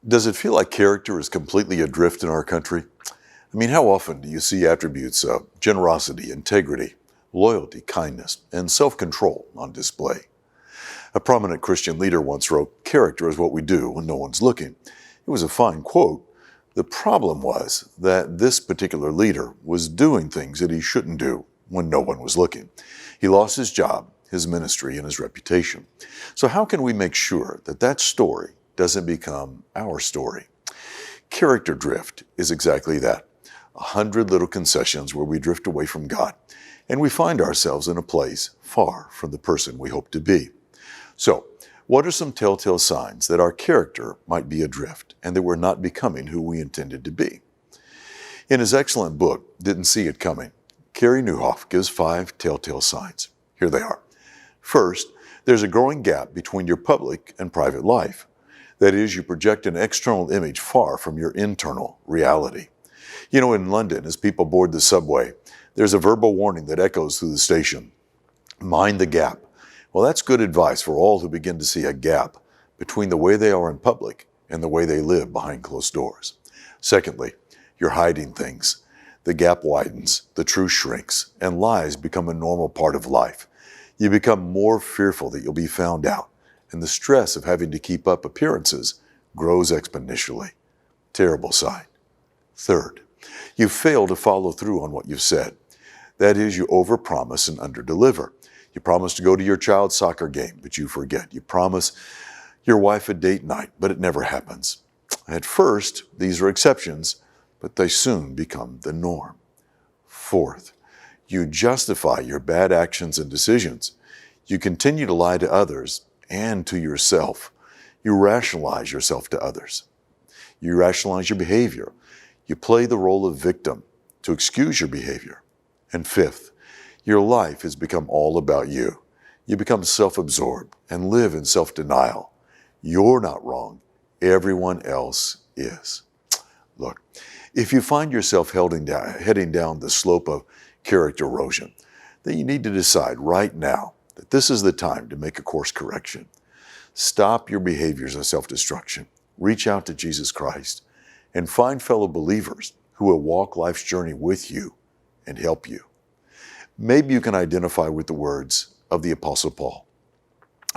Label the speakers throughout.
Speaker 1: Does it feel like character is completely adrift in our country? I mean, how often do you see attributes of generosity, integrity, loyalty, kindness, and self-control on display? A prominent Christian leader once wrote, "Character is what we do when no one's looking." It was a fine quote. The problem was that this particular leader was doing things that he shouldn't do when no one was looking. He lost his job, his ministry, and his reputation. So how can we make sure that that story doesn't become our story? Character drift is exactly that. 100 little concessions where we drift away from God, and we find ourselves in a place far from the person we hope to be. So, what are some telltale signs that our character might be adrift and that we're not becoming who we intended to be? In his excellent book, Didn't See It Coming, Carey Nieuwhof gives 5 telltale signs. Here they are. First, there's a growing gap between your public and private life. That is, you project an external image far from your internal reality. You know, in London, as people board the subway, there's a verbal warning that echoes through the station. Mind the gap. Well, that's good advice for all who begin to see a gap between the way they are in public and the way they live behind closed doors. Secondly, you're hiding things. The gap widens, the truth shrinks, and lies become a normal part of life. You become more fearful that you'll be found out, and the stress of having to keep up appearances grows exponentially. Terrible sign. Third, you fail to follow through on what you've said. That is, you overpromise and underdeliver. You promise to go to your child's soccer game, but you forget. You promise your wife a date night, but it never happens. At first, these are exceptions, but they soon become the norm. Fourth, you justify your bad actions and decisions. You continue to lie to others and to yourself. You rationalize yourself to others. You rationalize your behavior. You play the role of victim to excuse your behavior. And fifth, your life has become all about you. You become self-absorbed and live in self-denial. You're not wrong. Everyone else is. Look, if you find yourself heading down the slope of character erosion, then you need to decide right now that this is the time to make a course correction. Stop your behaviors of self-destruction. Reach out to Jesus Christ and find fellow believers who will walk life's journey with you and help you. Maybe you can identify with the words of the Apostle Paul,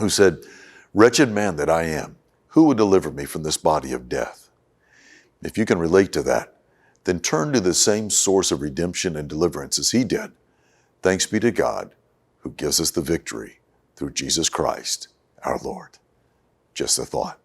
Speaker 1: who said, "Wretched man that I am, who will deliver me from this body of death?" If you can relate to that, then turn to the same source of redemption and deliverance as he did. Thanks be to God, who gives us the victory through Jesus Christ, our Lord. Just a thought.